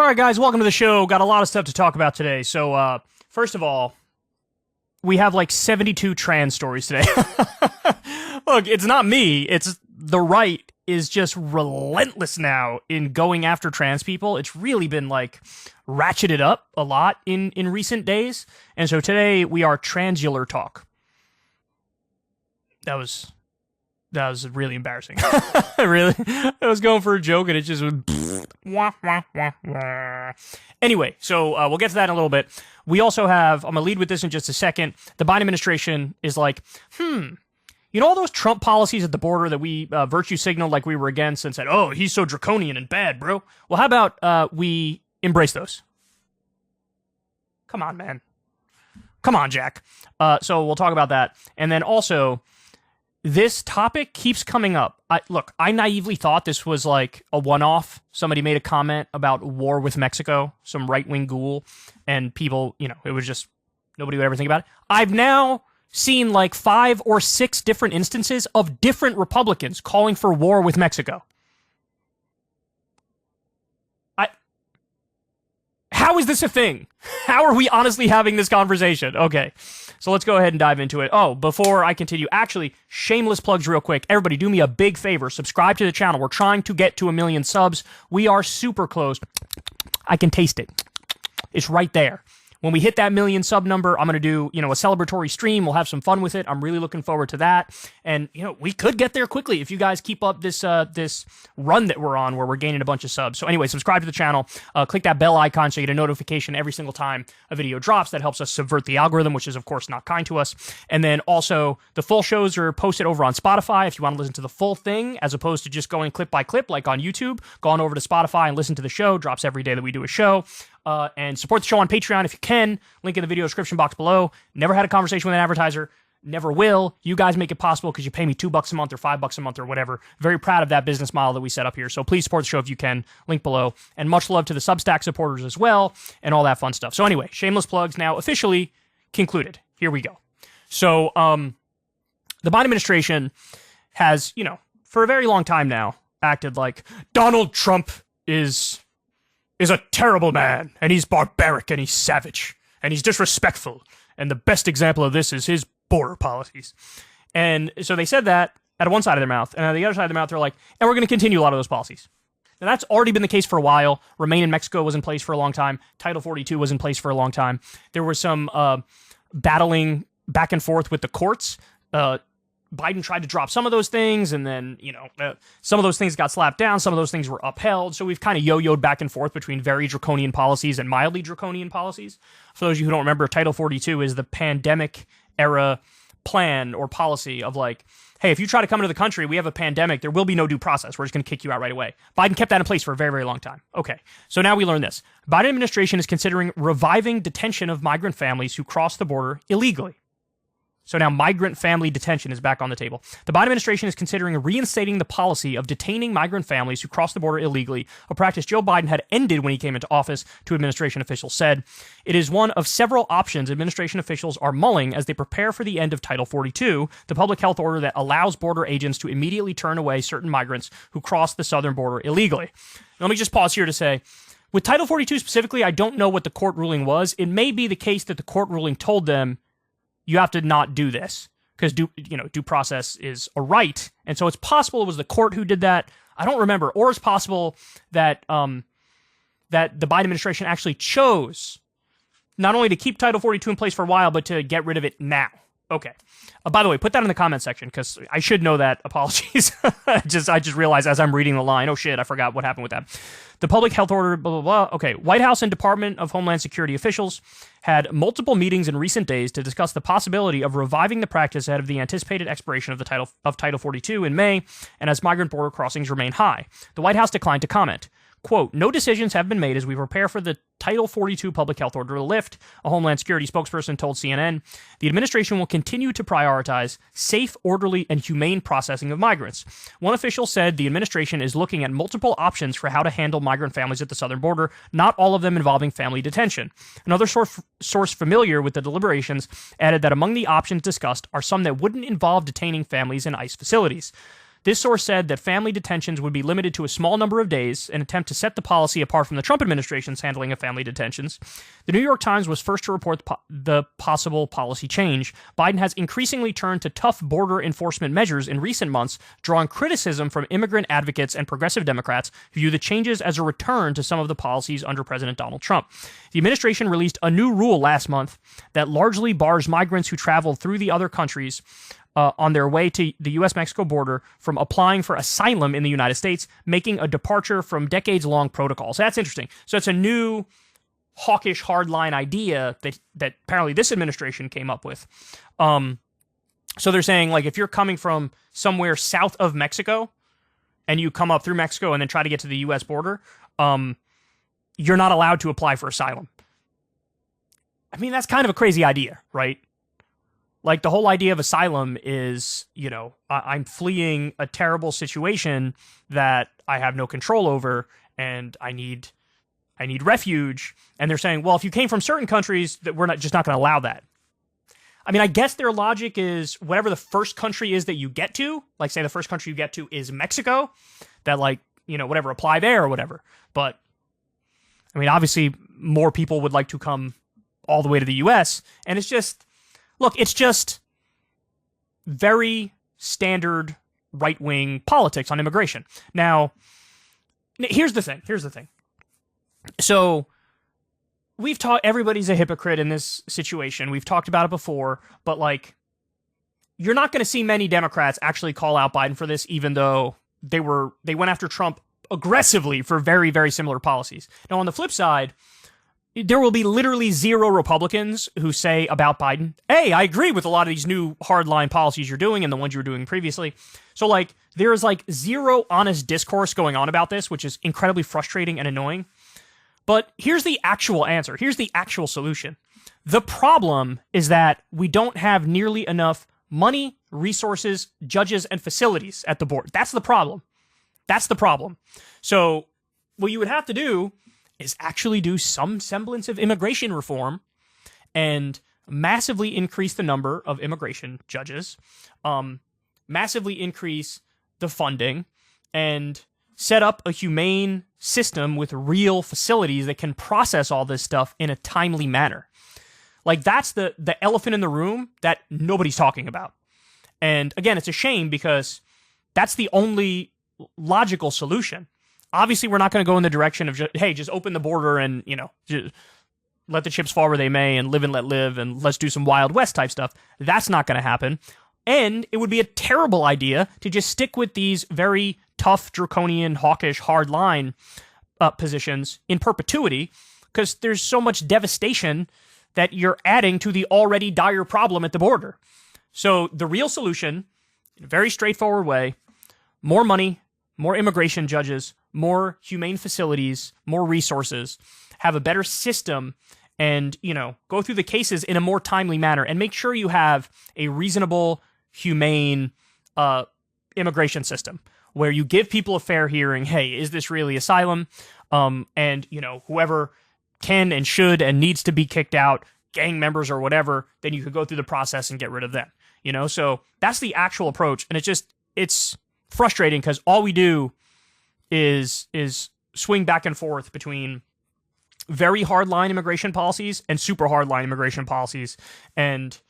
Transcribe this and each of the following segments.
All right, guys, welcome to the show. Got a lot of stuff to talk about today. So, first of all, we have like 72 trans stories today. Look, it's not me. It's the right is just relentless now in going after trans people. It's really been like ratcheted up a lot in recent days. And so today we are transular talk. That was really embarrassing. Really? I was going for a joke and it just went wah, wah, wah, wah. Anyway, so we'll get to that in a little bit. We also have, I'm going to lead with this in just a second. The Biden administration is like, you know all those Trump policies at the border that we virtue signaled like we were against and said, oh, he's so draconian and bad, bro. Well, how about we embrace those? Come on, man. Come on, Jack. So we'll talk about that. And then also, this topic keeps coming up. Look, I naively thought this was like a one-off. Somebody made a comment about war with Mexico, some right-wing ghoul, and people, it was just, nobody would ever think about it. I've now seen like 5 or 6 different instances of different Republicans calling for war with Mexico. How is this a thing? How are we honestly having this conversation? Okay, so let's go ahead and dive into it. Oh, before I continue, actually, shameless plugs real quick. Everybody, do me a big favor. Subscribe to the channel. We're trying to get to 1 million subs. We are super close. I can taste it. It's right there. When we hit that 1 million sub number, I'm going to do, a celebratory stream. We'll have some fun with it. I'm really looking forward to that. And, we could get there quickly if you guys keep up this this run that we're on where we're gaining a bunch of subs. So anyway, subscribe to the channel. Click that bell icon so you get a notification every single time a video drops. That helps us subvert the algorithm, which is, of course, not kind to us. And then also, the full shows are posted over on Spotify. If you want to listen to the full thing, as opposed to just going clip by clip like on YouTube, go on over to Spotify and listen to the show. Drops every day that we do a show. And support the show on Patreon if you can. Link in the video description box below. Never had a conversation with an advertiser. Never will. You guys make it possible because you pay me $2 a month or $5 a month or whatever. Very proud of that business model that we set up here. So please support the show if you can. Link below. And much love to the Substack supporters as well and all that fun stuff. So anyway, shameless plugs now officially concluded. Here we go. So the Biden administration has, for a very long time now, acted like Donald Trump is a terrible man, and he's barbaric, and he's savage, and he's disrespectful, and the best example of this is his border policies. And so they said that at one side of their mouth, and on the other side of their mouth, they're like, and we're going to continue a lot of those policies. Now, that's already been the case for a while. Remain in Mexico was in place for a long time. Title 42 was in place for a long time. There was some battling back and forth with the courts. Biden tried to drop some of those things, and then, some of those things got slapped down, some of those things were upheld, so we've kind of yo-yoed back and forth between very draconian policies and mildly draconian policies. For those of you who don't remember, Title 42 is the pandemic-era plan or policy of like, hey, if you try to come into the country, we have a pandemic, there will be no due process, we're just going to kick you out right away. Biden kept that in place for a very, very long time. Okay, so now we learn this. Biden administration is considering reviving detention of migrant families who cross the border illegally. So now migrant family detention is back on the table. The Biden administration is considering reinstating the policy of detaining migrant families who cross the border illegally, a practice Joe Biden had ended when he came into office, two administration officials said. It is one of several options administration officials are mulling as they prepare for the end of Title 42, the public health order that allows border agents to immediately turn away certain migrants who cross the southern border illegally. Now, let me just pause here to say, with Title 42 specifically, I don't know what the court ruling was. It may be the case that the court ruling told them, you have to not do this because due process is a right, and so it's possible it was the court who did that. I don't remember, or it's possible that that the Biden administration actually chose not only to keep Title 42 in place for a while, but to get rid of it now. Okay. By the way, put that in the comment section because I should know that. Apologies. I just realized as I'm reading the line, oh shit, I forgot what happened with that. The public health order, blah, blah, blah. Okay. White House and Department of Homeland Security officials had multiple meetings in recent days to discuss the possibility of reviving the practice ahead of the anticipated expiration of Title 42 in May, and as migrant border crossings remain high. The White House declined to comment. Quote, no decisions have been made as we prepare for the Title 42 public health order to lift, a Homeland Security spokesperson told CNN. The administration will continue to prioritize safe, orderly, and humane processing of migrants. One official said the administration is looking at multiple options for how to handle migrant families at the southern border, not all of them involving family detention. Another source familiar with the deliberations added that among the options discussed are some that wouldn't involve detaining families in ICE facilities. This source said that family detentions would be limited to a small number of days, an attempt to set the policy apart from the Trump administration's handling of family detentions. The New York Times was first to report the possible policy change. Biden has increasingly turned to tough border enforcement measures in recent months, drawing criticism from immigrant advocates and progressive Democrats who view the changes as a return to some of the policies under President Donald Trump. The administration released a new rule last month that largely bars migrants who travel through the other countries on their way to the U.S.-Mexico border from applying for asylum in the United States, making a departure from decades-long protocols. That's interesting. So it's a new hawkish hardline idea that apparently this administration came up with. So they're saying, like, if you're coming from somewhere south of Mexico and you come up through Mexico and then try to get to the U.S. border, you're not allowed to apply for asylum. I mean, that's kind of a crazy idea, right? Like, the whole idea of asylum is, you know, I'm fleeing a terrible situation that I have no control over, and I need refuge. And they're saying, well, if you came from certain countries, that we're not going to allow that. I mean, I guess their logic is whatever the first country is that you get to, like, say the first country you get to is Mexico, that, like, you know, whatever, apply there or whatever. But, I mean, obviously more people would like to come all the way to the U.S., and it's just... Look, it's just very standard right-wing politics on immigration. Now, here's the thing. So, we've talked, everybody's a hypocrite in this situation. We've talked about it before, but, like, you're not going to see many Democrats actually call out Biden for this, even though they went after Trump aggressively for very, very similar policies. Now, on the flip side, there will be literally zero Republicans who say about Biden, hey, I agree with a lot of these new hardline policies you're doing and the ones you were doing previously. So, like, there is, like, zero honest discourse going on about this, which is incredibly frustrating and annoying. But here's the actual answer. Here's the actual solution. The problem is that we don't have nearly enough money, resources, judges, and facilities at the board. That's the problem. So what you would have to do is actually do some semblance of immigration reform and massively increase the number of immigration judges, massively increase the funding, and set up a humane system with real facilities that can process all this stuff in a timely manner. Like, that's the elephant in the room that nobody's talking about. And again, it's a shame because that's the only logical solution. Obviously, we're not going to go in the direction of, just open the border and, you know, just let the chips fall where they may and live and let live and let's do some Wild West type stuff. That's not going to happen. And it would be a terrible idea to just stick with these very tough, draconian, hawkish, hardline positions in perpetuity because there's so much devastation that you're adding to the already dire problem at the border. So the real solution, in a very straightforward way, more money, more immigration judges, more humane facilities, more resources, have a better system, and, you know, go through the cases in a more timely manner, and make sure you have a reasonable, humane immigration system where you give people a fair hearing. Hey, is this really asylum? And, you know, whoever can and should and needs to be kicked out, gang members or whatever, then you could go through the process and get rid of them. You know, so that's the actual approach, and it's frustrating because all we do is swing back and forth between very hardline immigration policies and super hardline immigration policies, and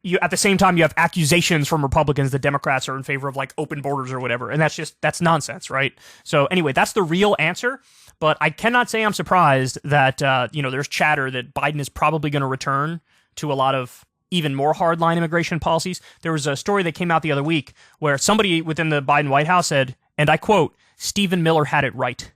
you at the same time you have accusations from Republicans that Democrats are in favor of, like, open borders or whatever, and that's nonsense, right? So anyway, that's the real answer. But I cannot say I'm surprised that there's chatter that Biden is probably going to return to a lot of even more hardline immigration policies. There was a story that came out the other week where somebody within the Biden White House said, and I quote, Stephen Miller had it right.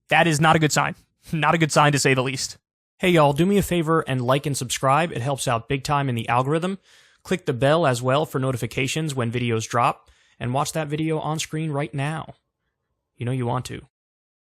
That is not a good sign. Not a good sign, to say the least. Hey, y'all, do me a favor and like and subscribe. It helps out big time in the algorithm. Click the bell as well for notifications when videos drop, and watch that video on screen right now. You know you want to.